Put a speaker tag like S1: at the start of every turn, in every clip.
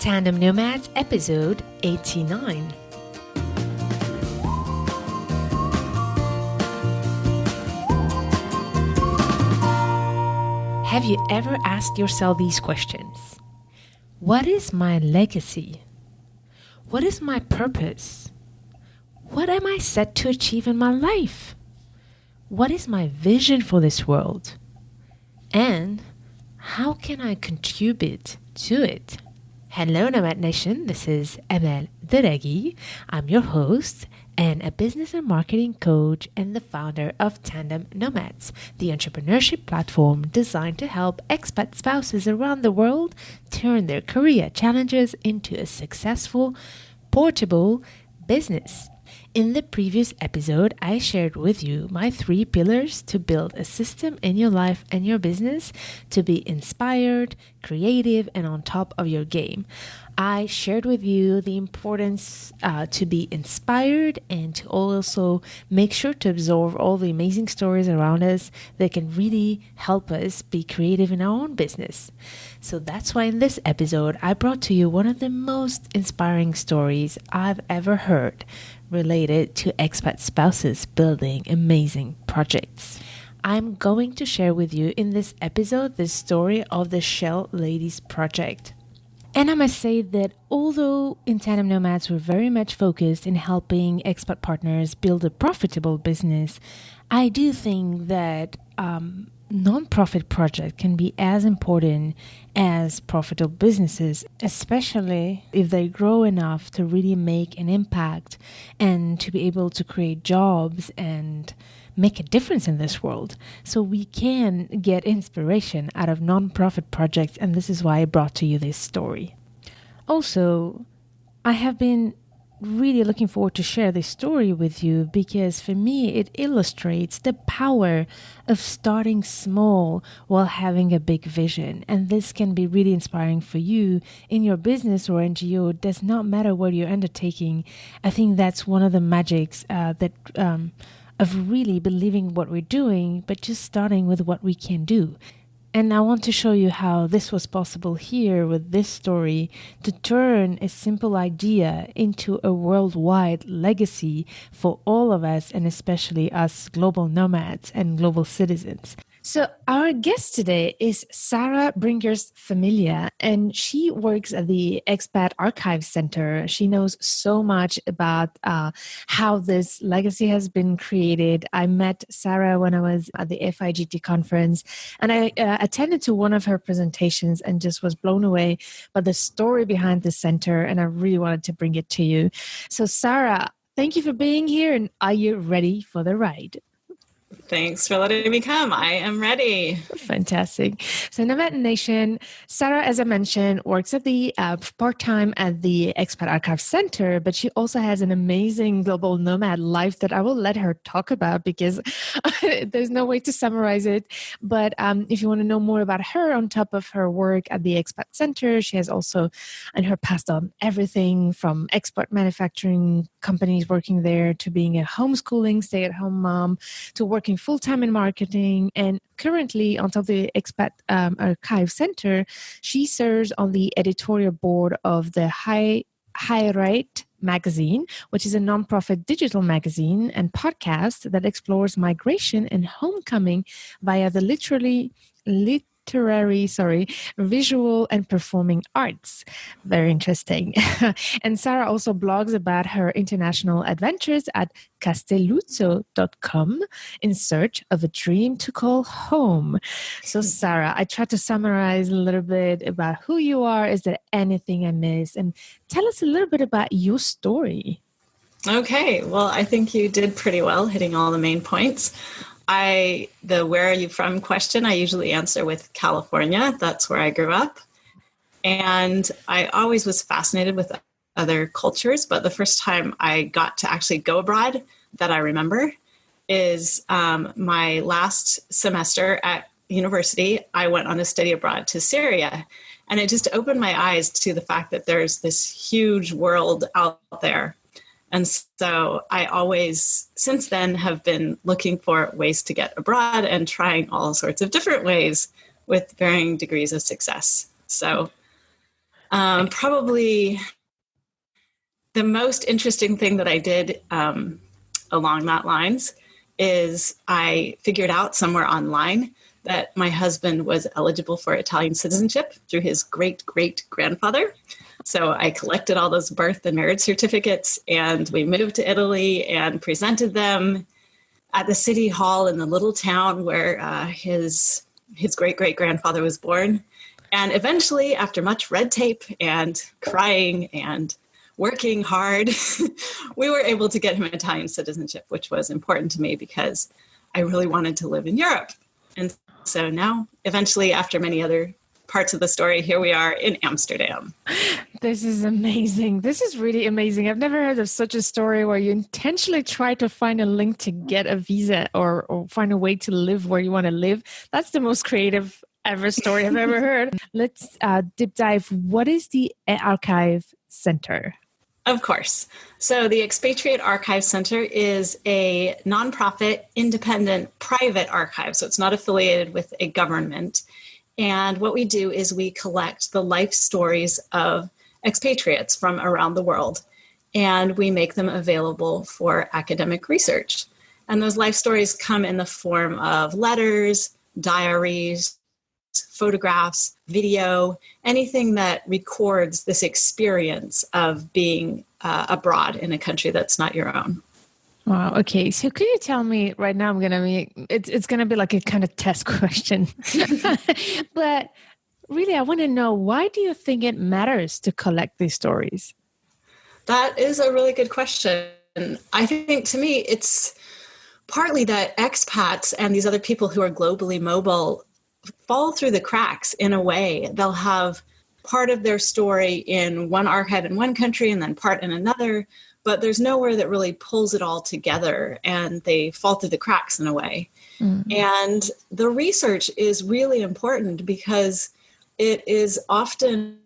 S1: Tandem Nomads episode 89. Have you ever asked yourself these questions? What is my legacy? What is my purpose? What am I set to achieve in my life? What is my vision for this world? And how can I contribute to it? Hello, Nomad Nation. This is Emel Deregi. I'm your host and a business and marketing coach and the founder of Tandem Nomads, the entrepreneurship platform designed to help expat spouses around the world turn their career challenges into a successful, portable business. In the previous episode, I shared with you my 3 pillars to build a system in your life and your business to be inspired, creative, and on top of your game. I shared with you the importance to be inspired and to also make sure to absorb all the amazing stories around us that can really help us be creative in our own business. So that's why in this episode, I brought to you one of the most inspiring stories I've ever heard related to expat spouses building amazing projects. I'm going to share with you in this episode the story of the Shell Ladies Project. And I must say that although in Tandem Nomads we're very much focused in helping expat partners build a profitable business, I do think that non-profit projects can be as important as profitable businesses, especially if they grow enough to really make an impact and to be able to create jobs and make a difference in this world. So we can get inspiration out of non-profit projects, and this is why I brought to you this story. Also, I have been really looking forward to share this story with you because for me it illustrates the power of starting small while having a big vision, and this can be really inspiring for you in your business or NGO. It does not matter what you're undertaking. I think that's one of the magics of really believing what we're doing, but just starting with what we can do. And I want to show you how this was possible here with this story to turn a simple idea into a worldwide legacy for all of us, and especially us global nomads and global citizens. So our guest today is Sarah Bringers-Familia, and she works at the Expat Archive Center. She knows so much about how this legacy has been created. I met Sarah when I was at the FIGT conference, and I attended to one of her presentations and just was blown away by the story behind the center, and I really wanted to bring it to you. So Sarah, thank you for being here, and are you ready for the ride?
S2: Thanks for letting me come. I am ready.
S1: Fantastic. So Nomad Nation, Sarah, as I mentioned, works at the part-time at the Expat Archive Center, but she also has an amazing global nomad life that I will let her talk about because there's no way to summarize it. But if you want to know more about her on top of her work at the Expat Center, she has also in her past done everything from export manufacturing companies working there to being a homeschooling stay-at-home mom to working full-time in marketing, and currently on top of the Expat Archive Center, she serves on the editorial board of the High Rate magazine, which is a nonprofit digital magazine and podcast that explores migration and homecoming via the literary, visual and performing arts. Very interesting. And Sarah also blogs about her international adventures at castelluzzo.com in search of a dream to call home. So Sarah, I tried to summarize a little bit about who you are. Is there anything I missed? And tell us a little bit about your story.
S2: Okay. Well, I think you did pretty well hitting all the main points. The where are you from question, I usually answer with California. That's where I grew up. And I always was fascinated with other cultures. But the first time I got to actually go abroad that I remember is my last semester at university. I went on a study abroad to Syria. And it just opened my eyes to the fact that there's this huge world out there. And so I always, since then, have been looking for ways to get abroad and trying all sorts of different ways with varying degrees of success. So Probably the most interesting thing that I did along that lines is I figured out somewhere online that my husband was eligible for Italian citizenship through his great-great-grandfather. So I collected all those birth and marriage certificates, and we moved to Italy and presented them at the city hall in the little town where his great-great-grandfather was born. And eventually, after much red tape and crying and working hard, we were able to get him Italian citizenship, which was important to me because I really wanted to live in Europe. And so now, eventually, after many other parts of the story, here we are in Amsterdam.
S1: This is amazing. This is really amazing. I've never heard of such a story where you intentionally try to find a link to get a visa or find a way to live where you want to live. That's the most creative ever story I've ever heard. Let's deep dive. What is the Archive Center?
S2: Of course. So the Expatriate Archive Center is a nonprofit, independent, private archive. So it's not affiliated with a government. And what we do is we collect the life stories of expatriates from around the world, and we make them available for academic research. And those life stories come in the form of letters, diaries, photographs, video, anything that records this experience of being abroad in a country that's not your own.
S1: Wow. Okay. So could you tell me right now, it's going to be like a kind of test question, but really, I want to know, why do you think it matters to collect these stories?
S2: That is a really good question. I think to me, it's partly that expats and these other people who are globally mobile fall through the cracks in a way. They'll have part of their story in one archive in one country and then part in another, but there's nowhere that really pulls it all together, and they fall through the cracks in a way. Mm-hmm. And the research is really important because it is often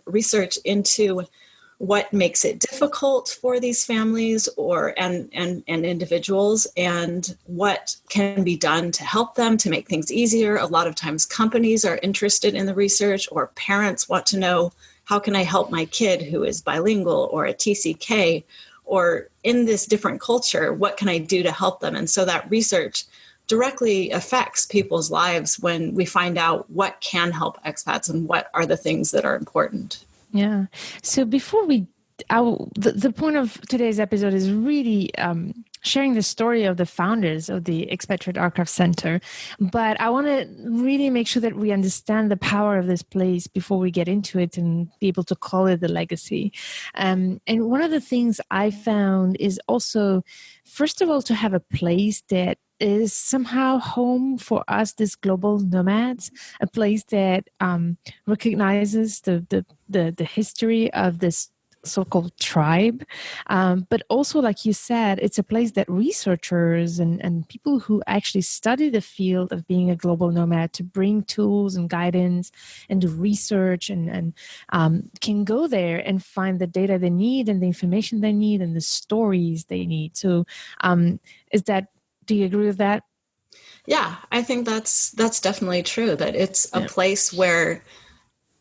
S2: research into what makes it difficult for these families and individuals, and what can be done to help them to make things easier. A lot of times companies are interested in the research, or parents want to know, how can I help my kid who is bilingual or a TCK or in this different culture? What can I do to help them? And so that research directly affects people's lives when we find out what can help expats and what are the things that are important.
S1: Yeah. So before the point of today's episode is really sharing the story of the founders of the Expatriate Archive Center. But I want to really make sure that we understand the power of this place before we get into it and be able to call it the legacy. And one of the things I found is also, first of all, to have a place that is somehow home for us, these global nomads, a place that recognizes the history of this so-called tribe. But also, like you said, it's a place that researchers and people who actually study the field of being a global nomad to bring tools and guidance and do research and can go there and find the data they need and the information they need and the stories they need. So do you agree with that?
S2: Yeah, I think that's definitely true, that it's a place where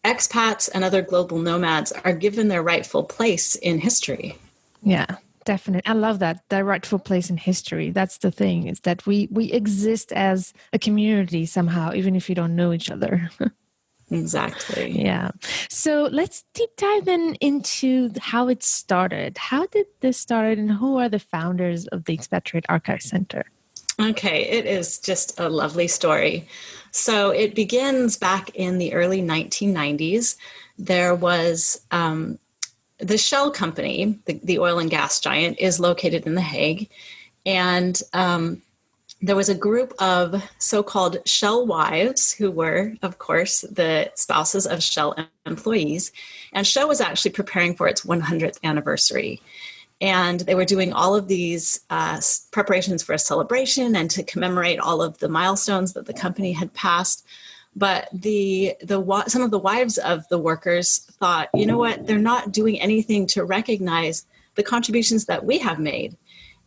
S2: expats and other global nomads are given their rightful place in history.
S1: Yeah, definitely. I love that. Their rightful place in history. That's the thing, is that we exist as a community somehow, even if you don't know each other.
S2: Exactly.
S1: Yeah. So let's deep dive then into how it started. How did this start, and who are the founders of the Expatriate Archive Center?
S2: Okay, it is just a lovely story. So it begins back in the early 1990s. There was the Shell company, the oil and gas giant, is located in The Hague. And there was a group of so-called Shell wives who were, of course, the spouses of Shell employees. And Shell was actually preparing for its 100th anniversary. And they were doing all of these preparations for a celebration and to commemorate all of the milestones that the company had passed. But some of the wives of the workers thought, you know what, they're not doing anything to recognize the contributions that we have made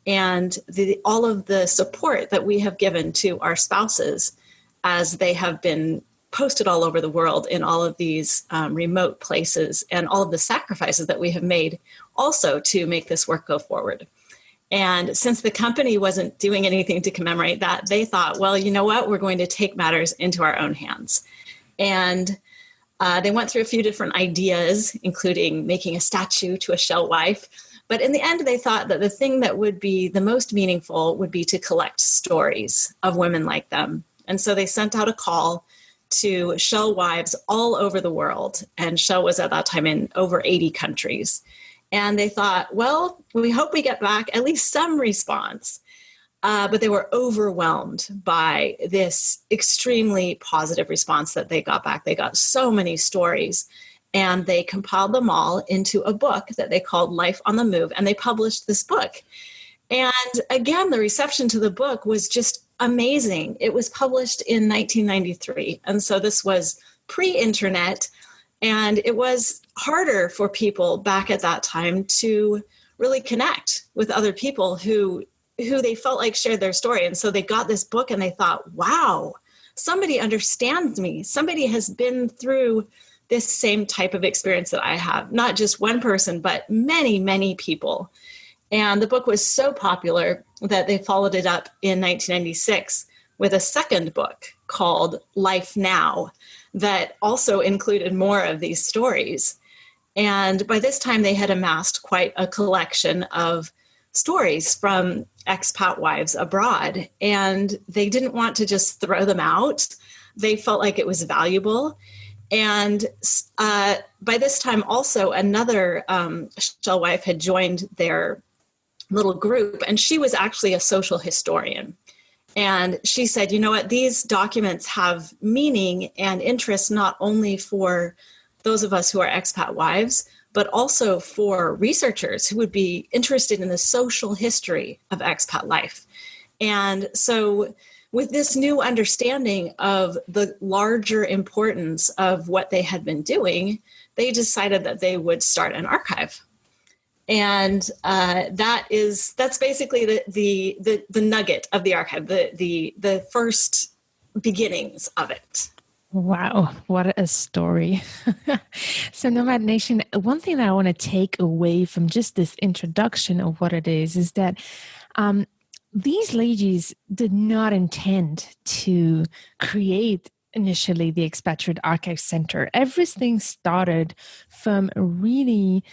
S2: and all of the support that we have given to our spouses as they have been posted all over the world in all of these remote places, and all of the sacrifices that we have made also to make this work go forward. And since the company wasn't doing anything to commemorate that, they thought, well, you know what, we're going to take matters into our own hands. And they went through a few different ideas, including making a statue to a shell wife. But in the end, they thought that the thing that would be the most meaningful would be to collect stories of women like them. And so they sent out a call to shell wives all over the world. And Shell was at that time in over 80 countries. And they thought, well, we hope we get back at least some response. But they were overwhelmed by this extremely positive response that they got back. They got so many stories, and they compiled them all into a book that they called Life on the Move, and they published this book. And again, the reception to the book was just amazing. It was published in 1993, and so this was pre-internet, and it was harder for people back at that time to really connect with other people who they felt like shared their story. And so they got this book and they thought, wow, somebody understands me. Somebody has been through this same type of experience that I have. Not just one person, but many, many people. And the book was so popular that they followed it up in 1996 with a second book called Life Now that also included more of these stories. And by this time, they had amassed quite a collection of stories from expat wives abroad. And they didn't want to just throw them out. They felt like it was valuable. And by this time, also, another shell wife had joined their little group, and she was actually a social historian. And she said, you know what, these documents have meaning and interest not only for those of us who are expat wives, but also for researchers who would be interested in the social history of expat life. And so with this new understanding of the larger importance of what they had been doing, they decided that they would start an archive. And that's basically the nugget of the archive, the first beginnings of it.
S1: Wow, what a story. So Nomad Nation, one thing that I want to take away from just this introduction of what it is that these ladies did not intend to create initially the Expatriate Archive Center. Everything started from really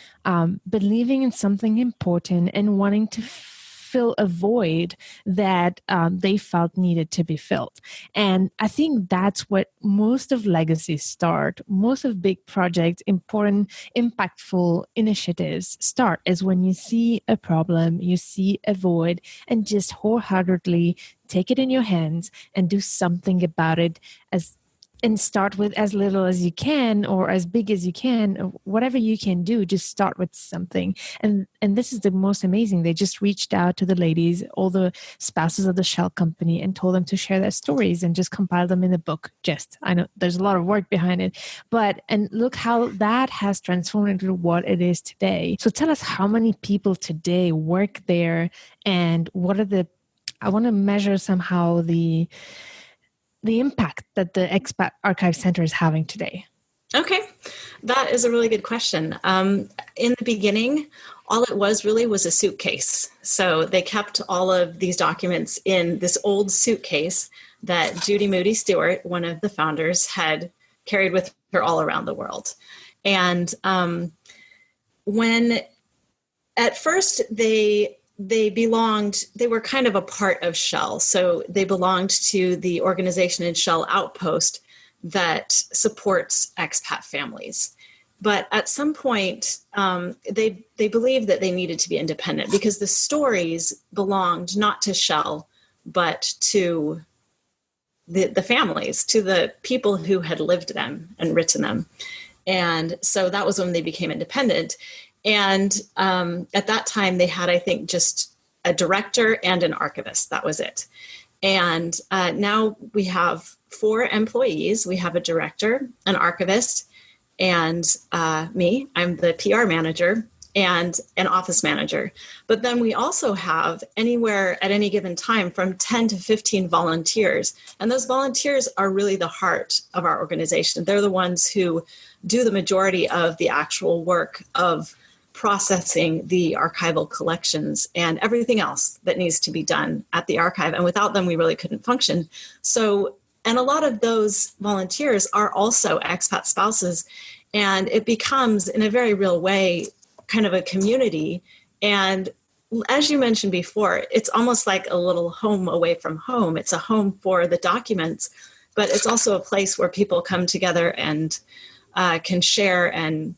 S1: believing in something important and wanting to fill a void that they felt needed to be filled. And I think that's what most of legacies start. Most of big projects, important, impactful initiatives start is when you see a problem, you see a void, and just wholeheartedly take it in your hands and do something about it, and start with as little as you can or as big as you can, whatever you can do, just start with something. And this is the most amazing. They just reached out to the ladies, all the spouses of the shell company, and told them to share their stories and just compile them in a book. I know there's a lot of work behind it, and look how that has transformed into what it is today. So tell us how many people today work there, and I want to measure somehow the impact that the Expat Archive Center is having today.
S2: Okay, that is a really good question. In the beginning, all it was really was a suitcase. So they kept all of these documents in this old suitcase that Judy Moody Stewart, one of the founders, had carried with her all around the world. And when at first they were kind of a part of Shell. So they belonged to the organization in Shell Outpost that supports expat families. But at some point, they believed that they needed to be independent because the stories belonged not to Shell, but to the families, to the people who had lived them and written them. And so that was when they became independent. And at that time, they had, I think, just a director and an archivist. That was it. And now we have 4 employees. We have a director, an archivist, and me. I'm the PR manager. and an office manager. But then we also have anywhere at any given time from 10 to 15 volunteers. And those volunteers are really the heart of our organization. They're the ones who do the majority of the actual work of processing the archival collections and everything else that needs to be done at the archive. And without them, we really couldn't function. So, and a lot of those volunteers are also expat spouses. And it becomes, in a very real way, kind of a community. And as you mentioned before, it's almost like a little home away from home. It's a home for the documents, but it's also a place where people come together and can share and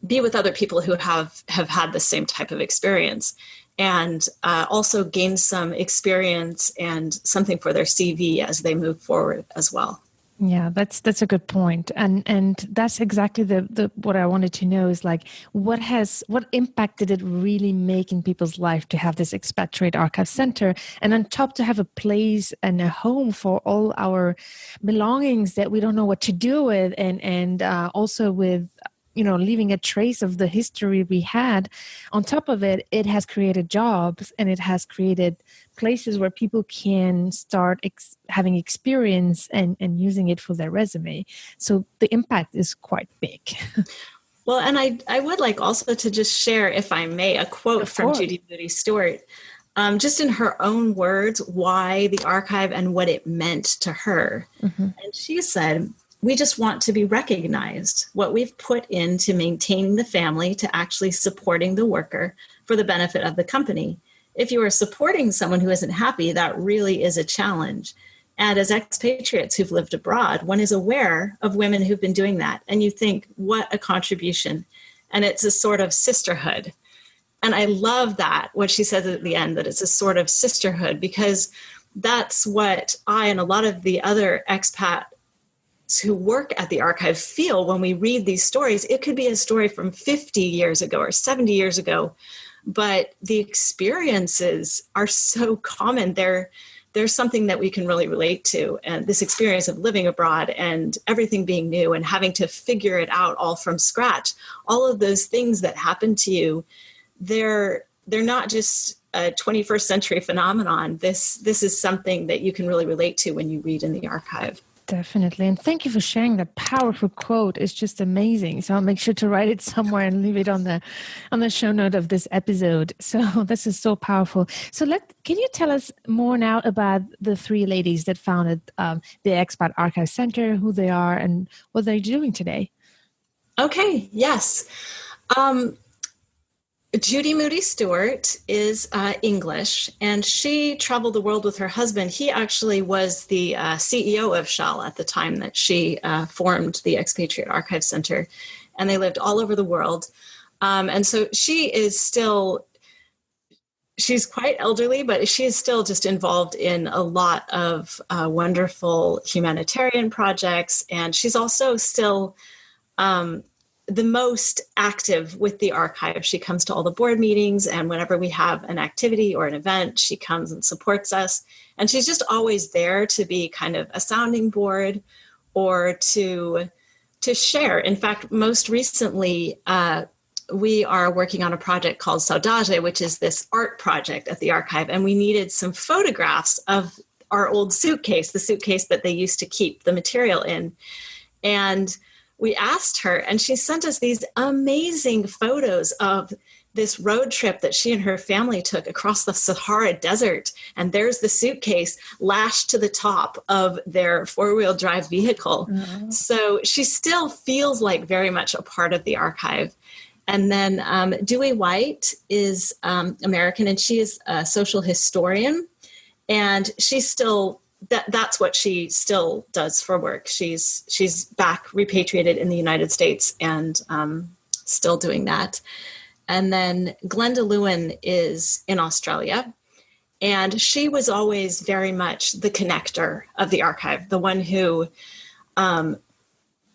S2: be with other people who have had the same type of experience, and also gain some experience and something for their CV as they move forward as well.
S1: Yeah, that's a good point. And that's exactly the what I wanted to know is like, what impact did it really make in people's life to have this expatriate archive center, and on top to have a place and a home for all our belongings that we don't know what to do with, and also with, you know, leaving a trace of the history we had. On top of it, it has created jobs, and it has created places where people can start having experience and using it for their resume. So the impact is quite big.
S2: Well, and I would like also to just share, if I may, a quote from Judy Moody Stewart, just in her own words, why the archive and what it meant to her. Mm-hmm. And she said, "We just want to be recognized. What we've put into maintaining the family to actually supporting the worker for the benefit of the company. If you are supporting someone who isn't happy, that really is a challenge. And as expatriates who've lived abroad, one is aware of women who've been doing that. And you think, what a contribution." And it's a sort of sisterhood. And I love that, what she says at the end, that it's a sort of sisterhood, because that's what I and a lot of the other expats who work at the archive feel when we read these stories. It could be a story from 50 years ago or 70 years ago, but the experiences are so common. There's something that we can really relate to. And this experience of living abroad and everything being new and having to figure it out all from scratch, all of those things that happen to you, they're not just a 21st century phenomenon. This is something that you can really relate to when you read in the archive.
S1: Definitely. And thank you for sharing that powerful quote. It's just amazing. So I'll make sure to write it somewhere and leave it on the show note of this episode. So this is so powerful. So can you tell us more now about the three ladies that founded the Expat Archive Center, who they are and what they're doing today?
S2: Okay. Yes. Judy Moody Stewart is English, and she traveled the world with her husband. He actually was the CEO of Shell at the time that she formed the Expatriate Archive Center, and they lived all over the world. And so she's quite elderly, but she is still just involved in a lot of wonderful humanitarian projects, and she's also still the most active with the archive. She comes to all the board meetings, and whenever we have an activity or an event, she comes and supports us. And she's just always there to be kind of a sounding board or to share. In fact, most recently, we are working on a project called Saudade, which is this art project at the archive. And we needed some photographs of our old suitcase, the suitcase that they used to keep the material in. And we asked her, and she sent us these amazing photos of this road trip that she and her family took across the Sahara Desert. And there's the suitcase lashed to the top of their four-wheel drive vehicle. Mm-hmm. So she still feels like very much a part of the archive. And then Dewey White is American, and she is a social historian. And she's still... That's what she still does for work. She's back repatriated in the United States and still doing that. And then Glenda Lewin is in Australia, and she was always very much the connector of the archive, the one who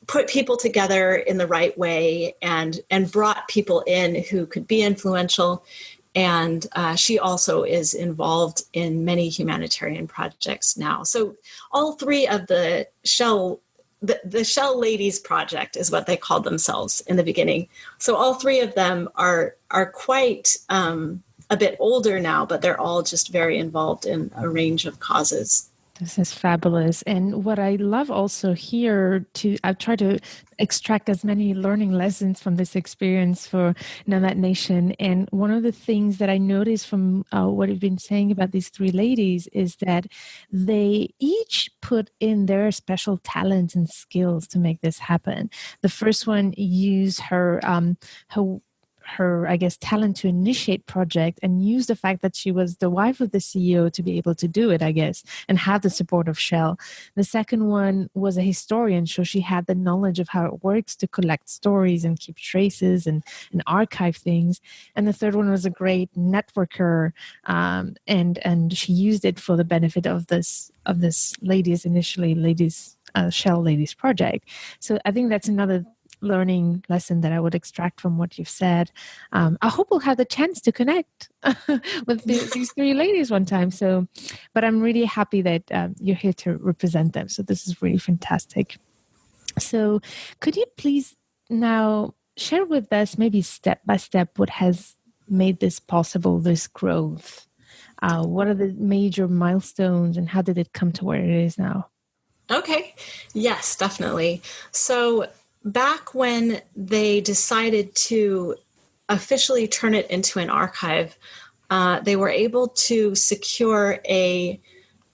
S2: put people together in the right way and brought people in who could be influential. And she also is involved in many humanitarian projects now. So all three of the Shell the Shell Ladies Project is what they called themselves in the beginning. So all three of them are quite a bit older now, but they're all just very involved in a range of causes.
S1: This is fabulous. And what I love also here I've tried to extract as many learning lessons from this experience for Nomad Nation. And one of the things that I noticed from what you've been saying about these three ladies is that they each put in their special talents and skills to make this happen. The first one used her I guess, talent to initiate project and use the fact that she was the wife of the CEO to be able to do it, I guess, and have the support of Shell. The second one was a historian, so she had the knowledge of how it works to collect stories and keep traces and archive things. And the third one was a great networker, and she used it for the benefit of this Shell Ladies project. So I think that's another learning lesson that I would extract from what you've said. I hope we'll have the chance to connect with these three ladies one time. So, but I'm really happy that you're here to represent them. So this is really fantastic. So could you please now share with us maybe step by step what has made this possible, this growth? What are the major milestones and how did it come to where it is now?
S2: Okay. Yes, definitely. So back when they decided to officially turn it into an archive, they were able to secure a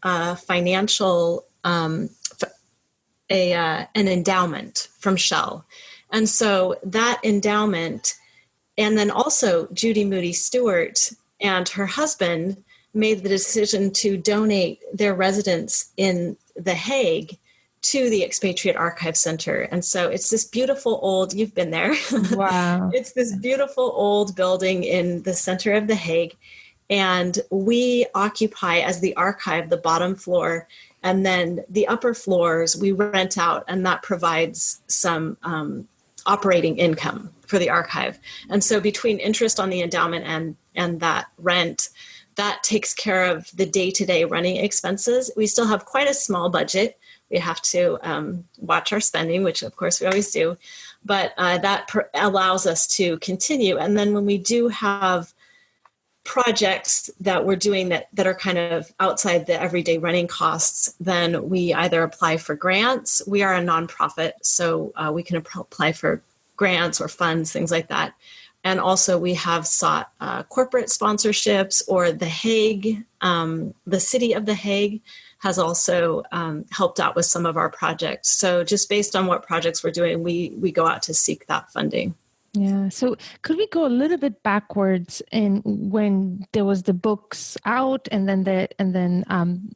S2: financial, an endowment from Shell. And so that endowment, and then also Judy Moody Stewart and her husband made the decision to donate their residence in The Hague to the Expatriate Archive Center. And so it's this beautiful old, you've been there.
S1: Wow.
S2: It's this beautiful old building in the center of The Hague. And we occupy as the archive, the bottom floor, and then the upper floors we rent out, and that provides some operating income for the archive. And so between interest on the endowment and that rent, that takes care of the day-to-day running expenses. We still have quite a small budget. We have to watch our spending, which of course we always do, but that allows us to continue. And then when we do have projects that we're doing that are kind of outside the everyday running costs, then we either apply for grants. We are a nonprofit, so we can apply for grants or funds, things like that. And also we have sought corporate sponsorships, or The Hague, the city of The Hague has also helped out with some of our projects. So just based on what projects we're doing, we go out to seek that funding.
S1: Yeah. So could we go a little bit backwards in when there was the books out and then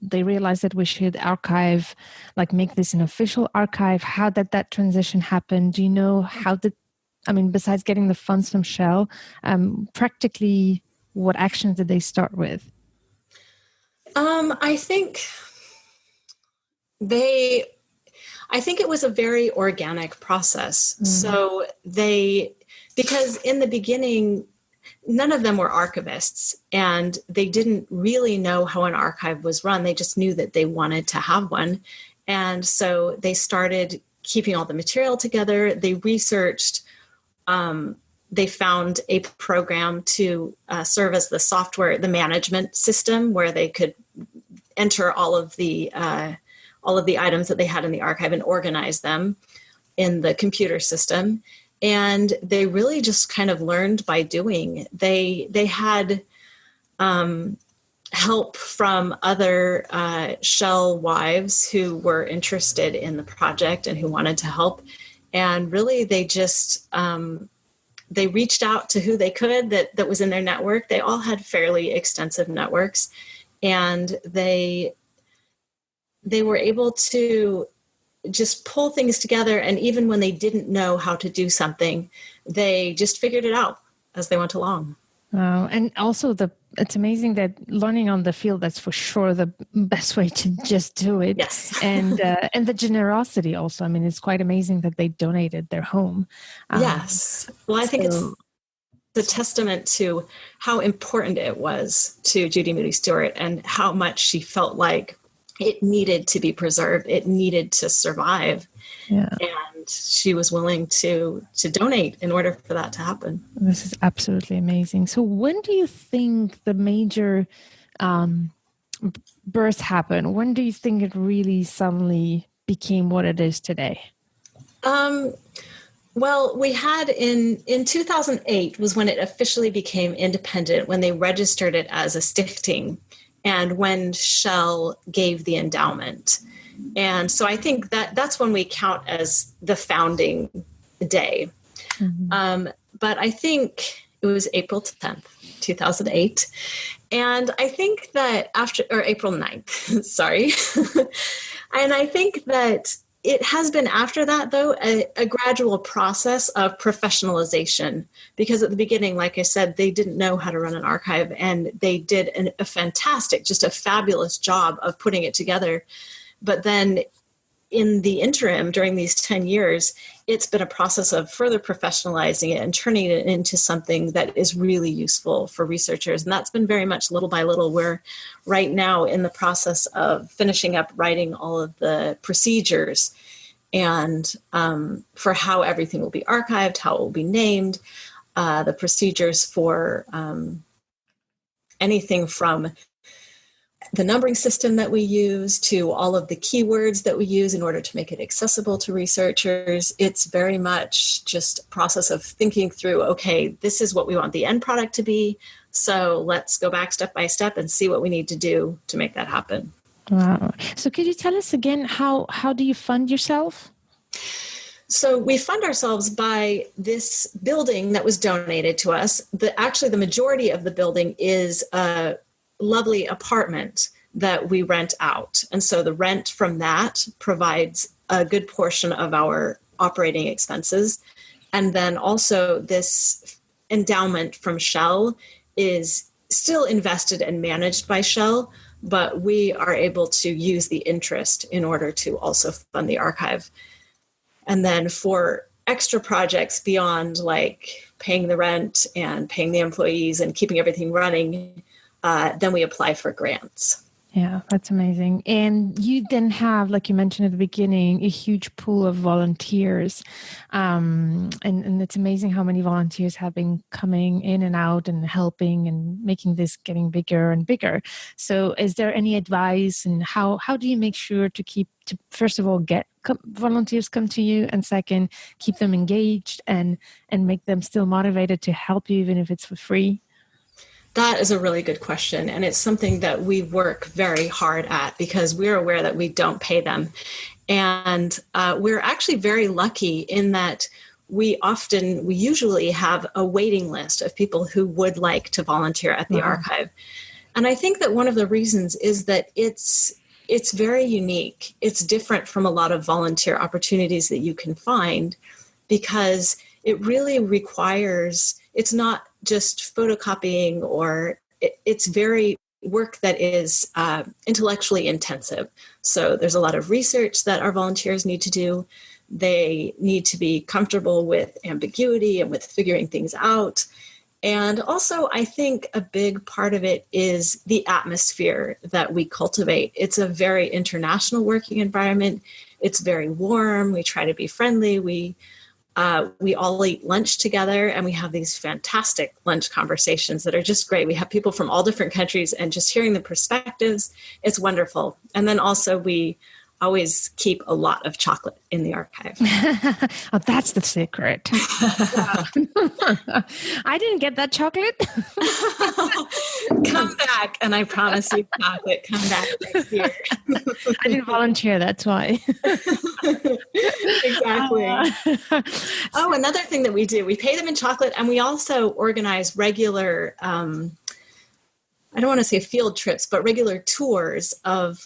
S1: they realized that we should archive, like make this an official archive? How did that transition happen? Do you know besides getting the funds from Shell, practically what actions did they start with?
S2: I think it was a very organic process. Mm-hmm. So because in the beginning, none of them were archivists, and they didn't really know how an archive was run. They just knew that they wanted to have one. And so they started keeping all the material together. They researched, they found a program to serve as the software, the management system, where they could enter all of the items that they had in the archive and organize them in the computer system. And they really just kind of learned by doing. They had help from other Shell wives who were interested in the project and who wanted to help. And really they just, they reached out to who they could that was in their network. They all had fairly extensive networks, and they were able to just pull things together. And even when they didn't know how to do something, they just figured it out as they went along.
S1: Wow. And also it's amazing that learning on the field, that's for sure the best way to just do it.
S2: Yes.
S1: And the generosity also. I mean, it's quite amazing that they donated their home.
S2: Yes. Well, I think it's a testament to how important it was to Judy Moody Stewart and how much she felt like it needed to be preserved. It needed to survive.
S1: Yeah.
S2: And she was willing to donate in order for that to happen.
S1: This is absolutely amazing. So when do you think the major birth happened? When do you think it really suddenly became what it is today?
S2: Well, we had in 2008 was when it officially became independent, when they registered it as a stichting, and when Shell gave the endowment. And so I think that's when we count as the founding day. Mm-hmm. But I think it was April 10th, 2008. And I think that April 9th, sorry. And I think that it has been after that, though, a gradual process of professionalization, because at the beginning, like I said, they didn't know how to run an archive, and they did a fantastic, just a fabulous job of putting it together. But then in the interim, during these 10 years, it's been a process of further professionalizing it and turning it into something that is really useful for researchers. And that's been very much little by little. We're right now in the process of finishing up writing all of the procedures and for how everything will be archived, how it will be named, the procedures for anything from the numbering system that we use to all of the keywords that we use in order to make it accessible to researchers. It's very much just a process of thinking through, okay, this is what we want the end product to be. So let's go back step by step and see what we need to do to make that happen.
S1: Wow. So could you tell us again, how do you fund yourself?
S2: So we fund ourselves by this building that was donated to us. Actually, the majority of the building is a lovely apartment that we rent out. And so the rent from that provides a good portion of our operating expenses. And then also this endowment from Shell is still invested and managed by Shell, but we are able to use the interest in order to also fund the archive. And then for extra projects beyond like paying the rent and paying the employees and keeping everything running, then we apply for grants.
S1: Yeah, that's amazing. And you then have, like you mentioned at the beginning, a huge pool of volunteers. And it's amazing how many volunteers have been coming in and out and helping and making this getting bigger and bigger. So is there any advice, and how do you make sure to first of all, get volunteers come to you, and second, keep them engaged and make them still motivated to help you, even if it's for free?
S2: That is a really good question. And it's something that we work very hard at because we're aware that we don't pay them. And we're actually very lucky in that we usually have a waiting list of people who would like to volunteer at the archive. And I think that one of the reasons is that it's very unique. It's different from a lot of volunteer opportunities that you can find because it really requires, it's not just photocopying, or it's very work that is intellectually intensive. So there's a lot of research that our volunteers need to do. They need to be comfortable with ambiguity and with figuring things out. And also, I think a big part of it is the atmosphere that we cultivate. It's a very international working environment. It's very warm. We try to be friendly. We all eat lunch together, and we have these fantastic lunch conversations that are just great. We have people from all different countries, and just hearing the perspectives, it's wonderful. And then also we always keep a lot of chocolate in the archive.
S1: Oh, that's the secret. I didn't get that chocolate.
S2: Come back, and I promise you chocolate. Come back next year.
S1: I didn't volunteer, that's why.
S2: Exactly. Another thing that we do, we pay them in chocolate, and we also organize regular I don't want to say field trips, but regular tours of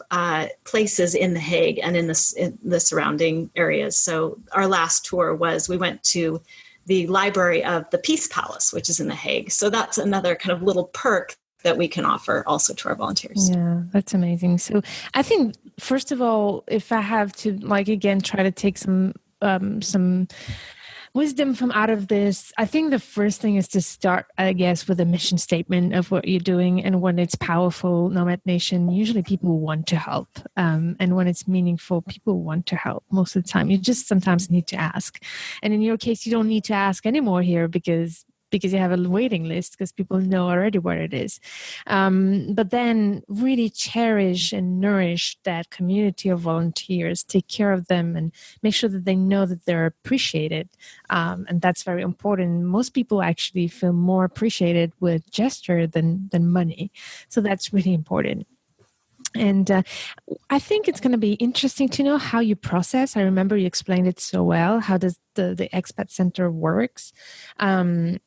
S2: places in The Hague and in the surrounding areas. So our last tour we went to the library of the Peace Palace, which is in The Hague. So that's another kind of little perk that we can offer also to our volunteers.
S1: Yeah, that's amazing. So I think, first of all, if I have to, again, try to take some wisdom from out of this, I think the first thing is to start, I guess, with a mission statement of what you're doing. And when it's powerful, Nomad Nation, usually people want to help. And when it's meaningful, people want to help most of the time. You just sometimes need to ask. And in your case, you don't need to ask anymore here because you have a waiting list, because people know already where it is. But then really cherish and nourish that community of volunteers, take care of them and make sure that they know that they're appreciated. And that's very important. Most people actually feel more appreciated with gesture than money. So that's really important. And I think it's going to be interesting to know how you process. I remember you explained it so well. How does the expat center works, and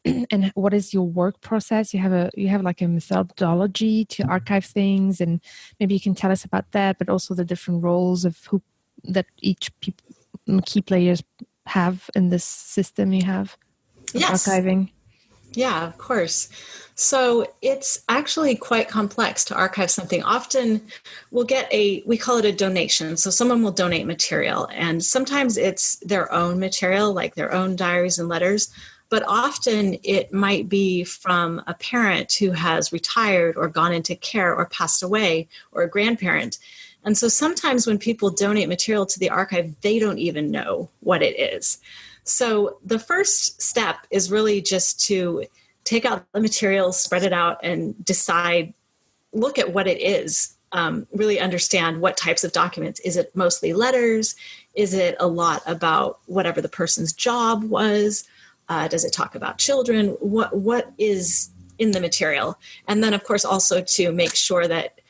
S1: what is your work process? You have like a methodology to archive things, and maybe you can tell us about that. But also the different roles of who that each key players have in this system you have of archiving.
S2: Yeah, of course. So it's actually quite complex to archive something. Often we'll get we call it a donation. So someone will donate material, and sometimes it's their own material, like their own diaries and letters. But often it might be from a parent who has retired or gone into care or passed away, or a grandparent. And so sometimes when people donate material to the archive, they don't even know what it is. So the first step is really just to take out the materials, spread it out, and decide, look at what it is, really understand what types of documents. Is it mostly letters? Is it a lot about whatever the person's job was? Does it talk about children? What is in the material? And then, of course, also to make sure that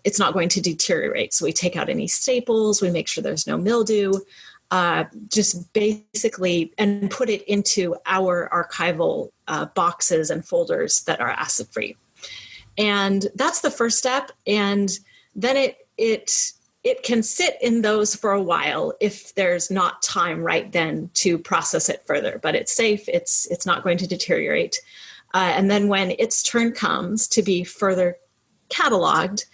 S2: it's not going to deteriorate. So we take out any staples, we make sure there's no mildew, just basically, and put it into our archival boxes and folders that are acid-free. And that's the first step. And then it can sit in those for a while if there's not time right then to process it further. But it's safe. It's not going to deteriorate. And then when its turn comes to be further cataloged,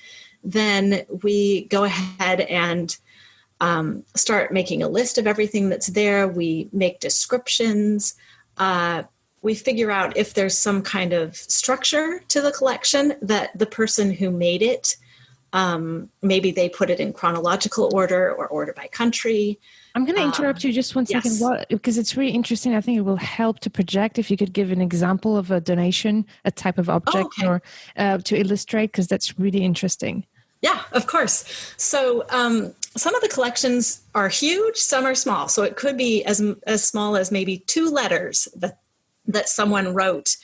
S2: then we go ahead and start making a list of everything that's there. We make descriptions. We figure out if there's some kind of structure to the collection that the person who made it, maybe they put it in chronological order or order by country.
S1: I'm going to interrupt you just one second, because it's really interesting. I think it will help to project if you could give an example of a donation, a type of object, or to illustrate, because that's really interesting.
S2: Yeah, of course. So some of the collections are huge, some are small. So it could be as small as maybe 2 letters that someone wrote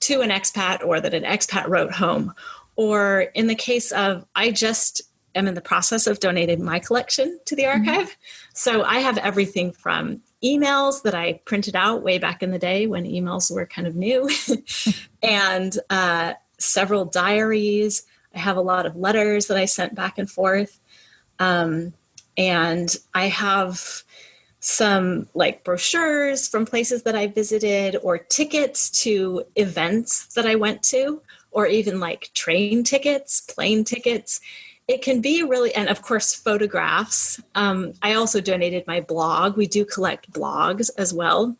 S2: to an expat, or that an expat wrote home. Or in the case of, I just am in the process of donating my collection to the archive. Mm-hmm. So I have everything from emails that I printed out way back in the day when emails were kind of new, and several diaries. I have a lot of letters that I sent back and forth. And I have some like brochures from places that I visited, or tickets to events that I went to, or even like train tickets, plane tickets. It can be really, and of course, photographs. I also donated my blog. We do collect blogs as well.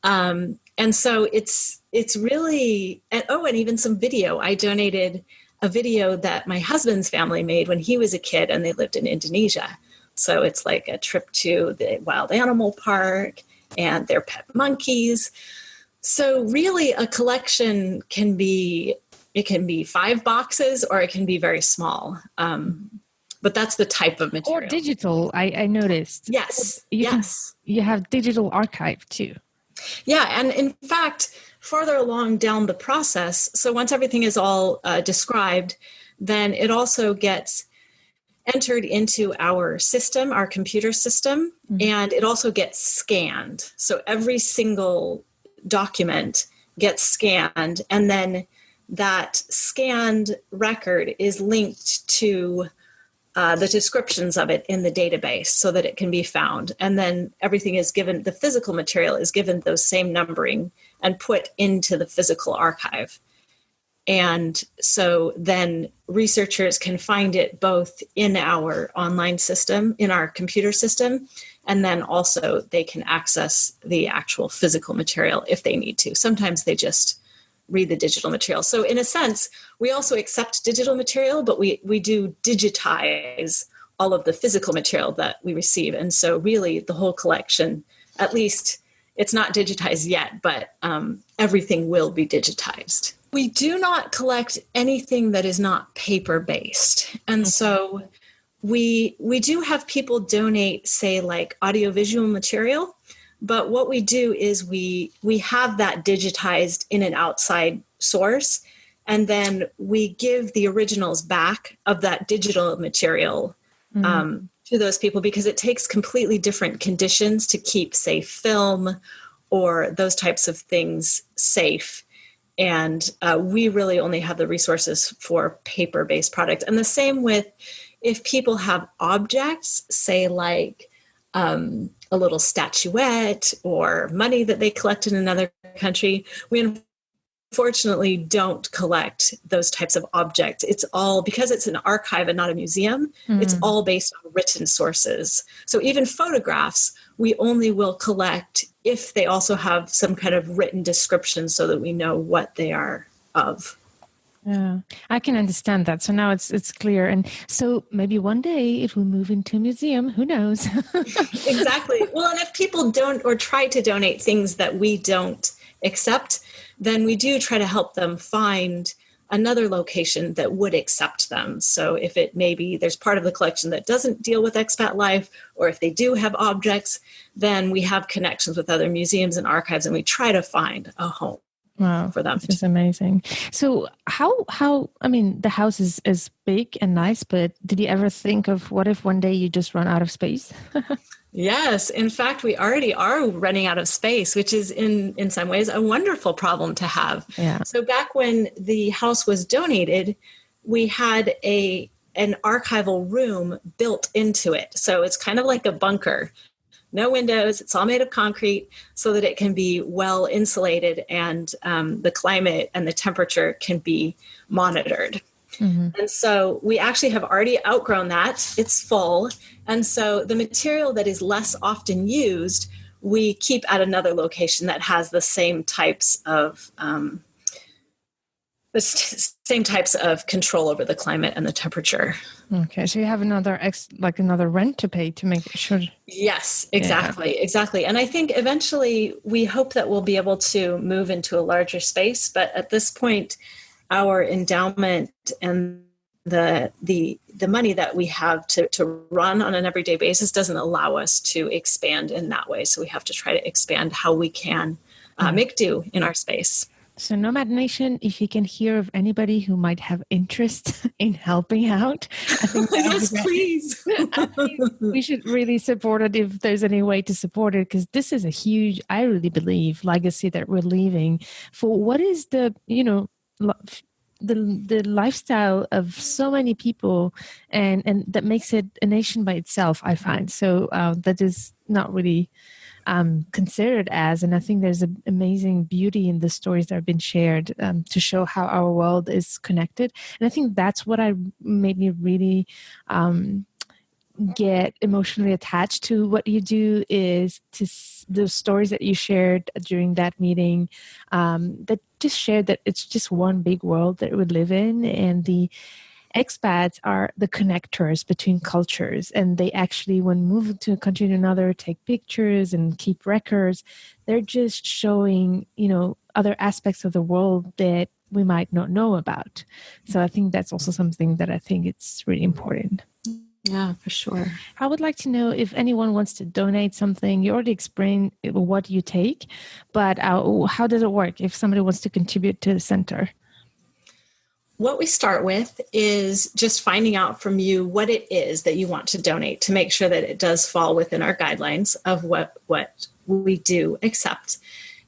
S2: And so it's really, and even some video. I donated a video that my husband's family made when he was a kid and they lived in Indonesia. So it's like a trip to the wild animal park and their pet monkeys. So really a collection can be 5 boxes, or it can be very small. But that's the type of material.
S1: Or digital, I noticed.
S2: Yes.
S1: You have digital archive too.
S2: Yeah. And in fact, further along down the process, so once everything is all described, then it also gets entered into our system, our computer system, and it also gets scanned. So every single document gets scanned, and then that scanned record is linked to the descriptions of it in the database so that it can be found. And then everything is given, the physical material is given those same numbering and put into the physical archive. And so then researchers can find it both in our online system, in our computer system, And then also they can access the actual physical material if they need to. Sometimes they just read the digital material. So in a sense, we also accept digital material, but we do digitize all of the physical material that we receive. And so really the whole collection, at least it's not digitized yet, but everything will be digitized. We do not collect anything that is not paper-based. And so we do have people donate, say, like audiovisual material, but what we do is we have that digitized in an outside source, and then we give the originals back of that digital material to those people, because it takes completely different conditions to keep, say, film or those types of things safe. And we really only have the resources for paper-based product. And the same with if people have objects, say like a little statuette or money that they collect in another country, we unfortunately don't collect those types of objects. It's all, because it's an archive and not a museum, it's all based on written sources. So even photographs, we only will collect if they also have some kind of written description so that we know what they are of.
S1: Yeah, I can understand that. So now it's clear. And so maybe one day it will move into a museum. Who knows?
S2: Exactly. Well, and if people don't or try to donate things that we don't accept, then we do try to help them find another location that would accept them. So if it maybe there's part of the collection that doesn't deal with expat life, or if they do have objects, then we have connections with other museums and archives, and we try to find a home.
S1: Wow,
S2: for them.
S1: This is amazing. So how I mean, the house is big and nice, but did you ever think of what if one day you just run out of space?
S2: Yes. In fact, we already are running out of space, which is in some ways a wonderful problem to have.
S1: Yeah.
S2: So back when the house was donated, we had an archival room built into it. So it's kind of like a bunker. No windows, it's all made of concrete so that it can be well insulated, and the climate and the temperature can be monitored. And so we actually have already outgrown that. It's full. And so the material that is less often used, we keep at another location that has the same types of control over the climate and the temperature.
S1: Okay, so you have another another rent to pay to make sure.
S2: Yes, exactly, exactly. And I think eventually we hope that we'll be able to move into a larger space. But at this point, our endowment and the money that we have to run on an everyday basis doesn't allow us to expand in that way. So we have to try to expand how we can make do in our space.
S1: So Nomad Nation, if you can hear of anybody who might have interest in helping out, I think
S2: yes, please.
S1: I think we should really support it if there's any way to support it, because this is a huge, I really believe, legacy that we're leaving for what is the lifestyle of so many people, and that makes it a nation by itself, I find. So that is not really considered as, and I think there's an amazing beauty in the stories that have been shared to show how our world is connected. And I think that's what made me really get emotionally attached to what you do, is to the stories that you shared during that meeting that just shared that it's just one big world that we live in, and the expats are the connectors between cultures, and they actually, when moving to a country to another, take pictures and keep records. They're just showing, other aspects of the world that we might not know about. So I think that's also something that I think it's really important.
S2: Yeah, for sure.
S1: I would like to know if anyone wants to donate something. You already explained what you take, but how does it work if somebody wants to contribute to the center?
S2: What we start with is just finding out from you what it is that you want to donate, to make sure that it does fall within our guidelines of what we do accept.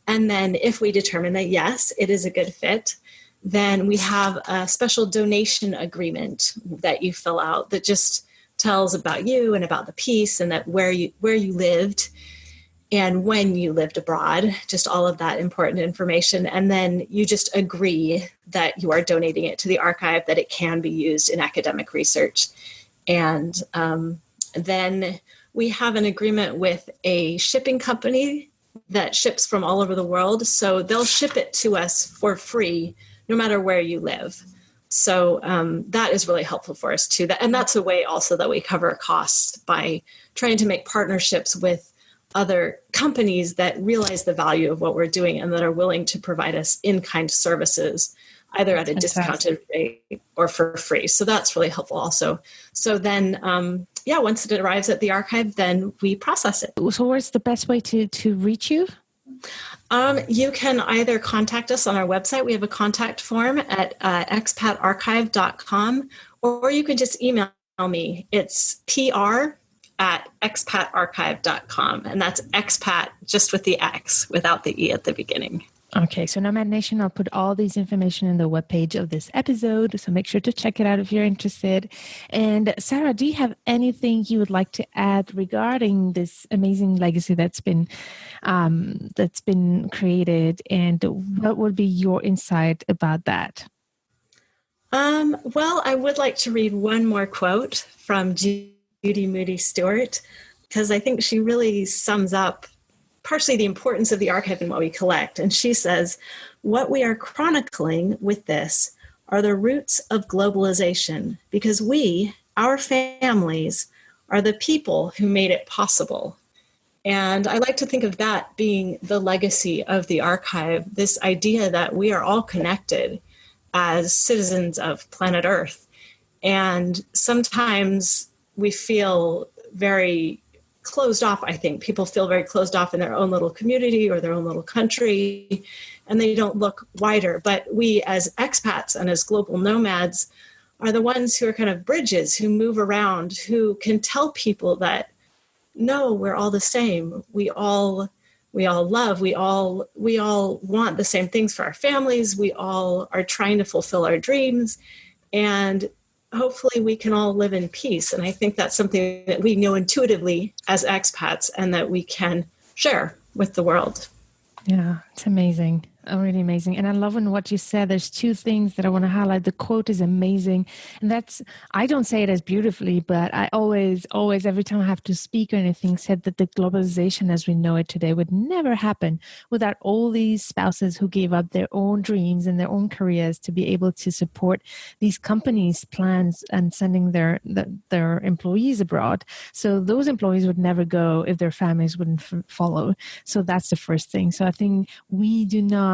S2: And then if we determine that, yes, it is a good fit, then we have a special donation agreement that you fill out that just tells about you and about the piece, and that where you lived and when you lived abroad, just all of that important information. And then you just agree that you are donating it to the archive, that it can be used in academic research. And then we have an agreement with a shipping company that ships from all over the world. So they'll ship it to us for free, no matter where you live. So that is really helpful for us too. And that's a way also that we cover costs by trying to make partnerships with other companies that realize the value of what we're doing and that are willing to provide us in-kind services, either at a discounted rate or for free. So that's really helpful also. So then, once it arrives at the archive, then we process it.
S1: So where's the best way to reach you?
S2: You can either contact us on our website. We have a contact form at expatarchive.com, or you can just email me. It's pr@expatarchive.com, and that's expat just with the X, without the E at the beginning.
S1: Okay, so Nomad Nation, I'll put all these information in the webpage of this episode, so make sure to check it out if you're interested. And Sarah, do you have anything you would like to add regarding this amazing legacy that's been created, and what would be your insight about that?
S2: Well, I would like to read one more quote from Judy Moody Stewart, because I think she really sums up partially the importance of the archive and what we collect. And she says, "What we are chronicling with this are the roots of globalization, because we, our families, are the people who made it possible." And I like to think of that being the legacy of the archive, this idea that we are all connected as citizens of planet Earth. And sometimes we feel very closed off. I think people feel very closed off in their own little community or their own little country, and they don't look wider. But we as expats and as global nomads are the ones who are kind of bridges, who move around, who can tell people that, no, we're all the same. We all love, we all want the same things for our families. We all are trying to fulfill our dreams, and hopefully we can all live in peace. And I think that's something that we know intuitively as expats and that we can share with the world.
S1: Yeah, it's amazing. Really amazing. And I love in what you said, there's two things that I want to highlight. The quote is amazing. And that's, I don't say it as beautifully, but I always, every time I have to speak or anything, said that the globalization as we know it today would never happen without all these spouses who gave up their own dreams and their own careers to be able to support these companies' plans and sending their employees abroad. So those employees would never go if their families wouldn't follow. So that's the first thing. So I think we do not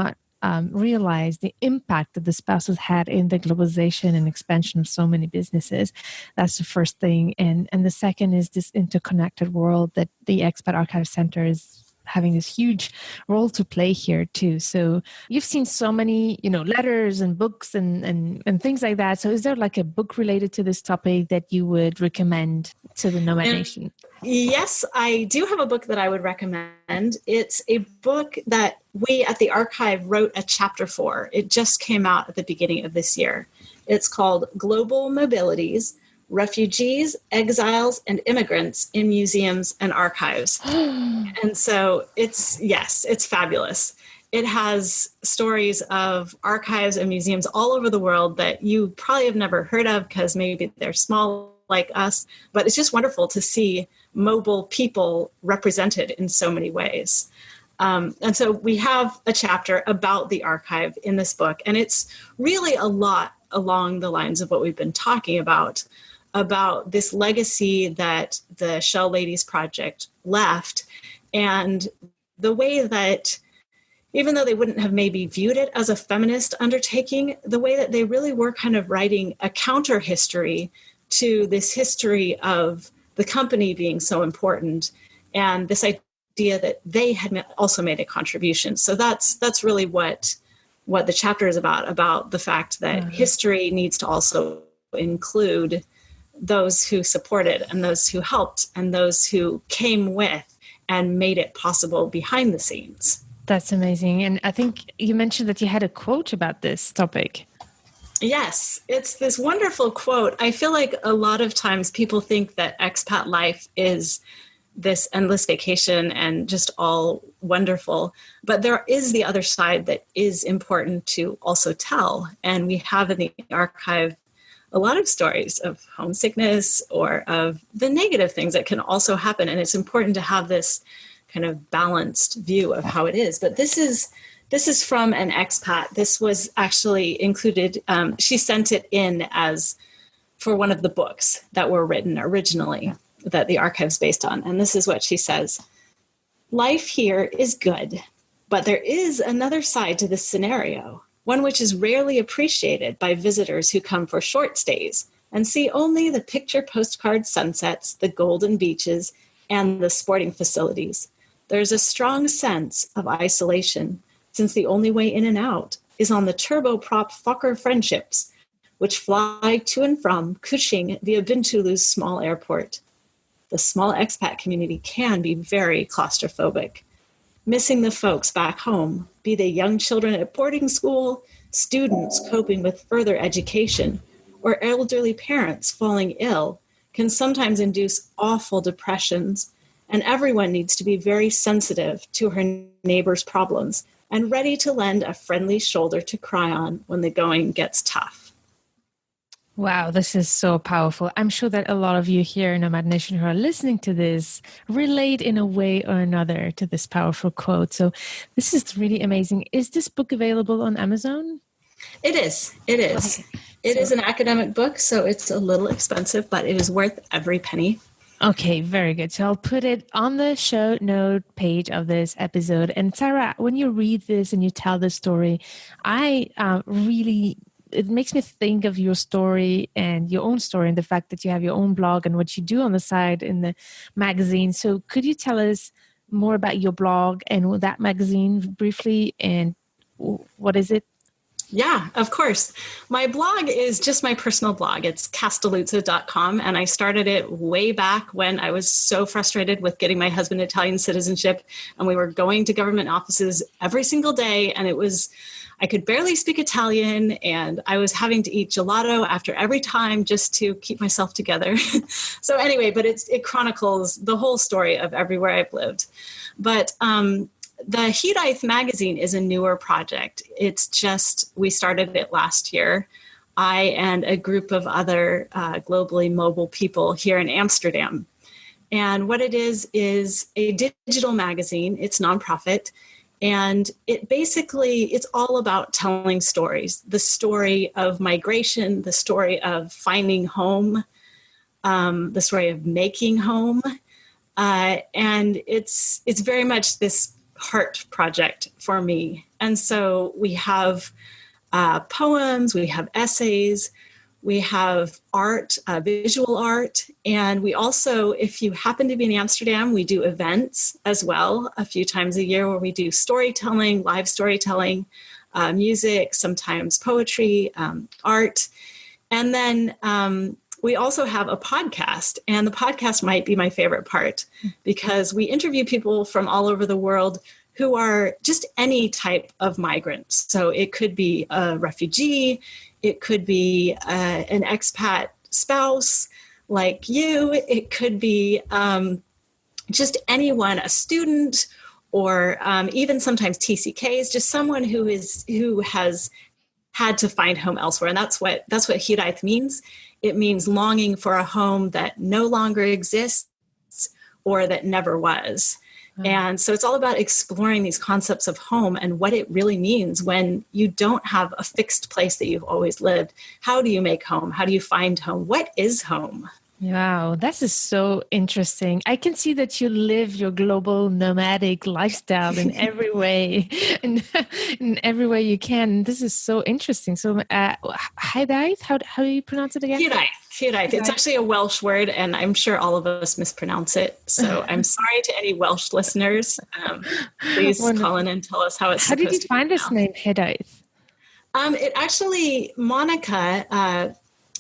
S1: realize the impact that the spouses had in the globalization and expansion of so many businesses. That's the first thing. And the second is this interconnected world that the Expat Archive Center is having this huge role to play here too. So you've seen so many, letters and books and things like that. So is there like a book related to this topic that you would recommend to the Nomad Nation?
S2: Yes, I do have a book that I would recommend. It's a book that we at the archive wrote a chapter for. It just came out at the beginning of this year. It's called Global Mobilities, Refugees, Exiles, and Immigrants in Museums and Archives. And so it's fabulous. It has stories of archives and museums all over the world that you probably have never heard of because maybe they're small like us, but it's just wonderful to see mobile people represented in so many ways. And so we have a chapter about the archive in this book, and it's really a lot along the lines of what we've been talking about this legacy that the Shell Ladies Project left, and the way that, even though they wouldn't have maybe viewed it as a feminist undertaking, the way that they really were kind of writing a counter history to this history of the company being so important, and this idea that they had also made a contribution. So that's really what the chapter is about the fact that history needs to also include those who supported and those who helped and those who came with and made it possible behind the scenes.
S1: That's amazing. And I think you mentioned that you had a quote about this topic.
S2: Yes, it's this wonderful quote. I feel like a lot of times people think that expat life is this endless vacation and just all wonderful. But there is the other side that is important to also tell. And we have in the archive a lot of stories of homesickness or of the negative things that can also happen. And it's important to have this kind of balanced view of how it is. But this is from an expat. This was actually included. She sent it in as for one of the books that were written originally that the archive's based on. And this is what she says. Life here is good, but there is another side to this scenario, one which is rarely appreciated by visitors who come for short stays and see only the picture postcard sunsets, the golden beaches, and the sporting facilities. There's a strong sense of isolation, since the only way in and out is on the turboprop Fokker friendships, which fly to and from Cushing via Bintulu's small airport. The small expat community can be very claustrophobic. Missing the folks back home, be they young children at boarding school, students coping with further education, or elderly parents falling ill, can sometimes induce awful depressions, and everyone needs to be very sensitive to her neighbor's problems and ready to lend a friendly shoulder to cry on when the going gets tough.
S1: Wow, this is so powerful. I'm sure that a lot of you here in Nomad Nation who are listening to this relate in a way or another to this powerful quote. So this is really amazing. Is this book available on Amazon?
S2: It is. It is. Okay. It is an academic book, so it's a little expensive, but it is worth every penny.
S1: Okay, very good. So I'll put it on the show note page of this episode. And Sarah, when you read this and you tell the story, it makes me think of your story and your own story and the fact that you have your own blog and what you do on the side in the magazine. So could you tell us more about your blog and that magazine briefly, and what is it?
S2: Yeah, of course. My blog is just my personal blog. It's castelluzzo.com, and I started it way back when I was so frustrated with getting my husband Italian citizenship, and we were going to government offices every single day, and I could barely speak Italian, and I was having to eat gelato after every time just to keep myself together. So anyway, but it chronicles the whole story of everywhere I've lived. But the Hiraeth magazine is a newer project. We started it last year. I and a group of other globally mobile people here in Amsterdam. And what it is a digital magazine. It's nonprofit. And it's all about telling stories. The story of migration, the story of finding home, the story of making home. And it's very much this heart project for me. And so we have poems, we have essays, we have art, visual art. And we also, if you happen to be in Amsterdam, we do events as well a few times a year where we do storytelling, live storytelling, music, sometimes poetry, art. And then we also have a podcast, and the podcast might be my favorite part because we interview people from all over the world who are just any type of migrants. So it could be a refugee, it could be an expat spouse like you, it could be just anyone, a student, or even sometimes TCKs, just someone who has had to find home elsewhere. And that's what Hiraeth means. It means longing for a home that no longer exists or that never was. Mm-hmm. And so it's all about exploring these concepts of home and what it really means when you don't have a fixed place that you've always lived. How do you make home? How do you find home? What is home?
S1: Wow, that is so interesting. I can see that you live your global nomadic lifestyle in every way, in every way you can. This is so interesting. So, Hiraeth, how do you pronounce it again?
S2: Hiraeth. It's actually a Welsh word, and I'm sure all of us mispronounce it. So I'm sorry to any Welsh listeners. Please call in and tell us how it's.
S1: How did you find this name, Hiraeth?
S2: It actually, Monica.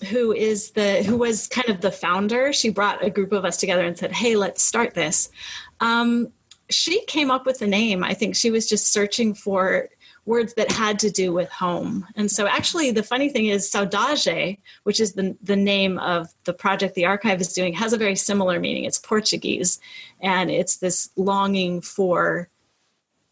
S2: Who was kind of the founder. She brought a group of us together and said, hey, let's start this. She came up with the name. I think she was just searching for words that had to do with home. And so actually the funny thing is saudade, which is the name of the project the archive is doing, has a very similar meaning. It's Portuguese. And it's this longing for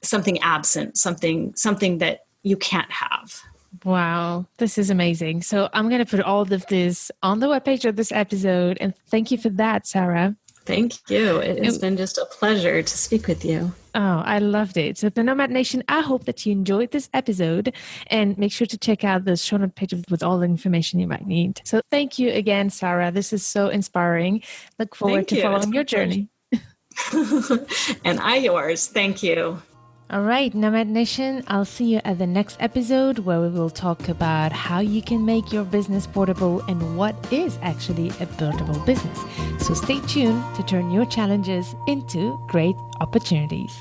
S2: something absent, something that you can't have.
S1: Wow, this is amazing. So I'm going to put all of this on the webpage of this episode. And thank you for that, Sarah.
S2: Thank you. It has been just a pleasure to speak with you.
S1: Oh, I loved it. So, the Nomad Nation, I hope that you enjoyed this episode and make sure to check out the show note page with all the information you might need. So, thank you again, Sarah. This is so inspiring. Look forward to following your journey.
S2: And I yours. Thank you.
S1: All right, Nomad Nation, I'll see you at the next episode where we will talk about how you can make your business portable and what is actually a buildable business. So stay tuned to turn your challenges into great opportunities.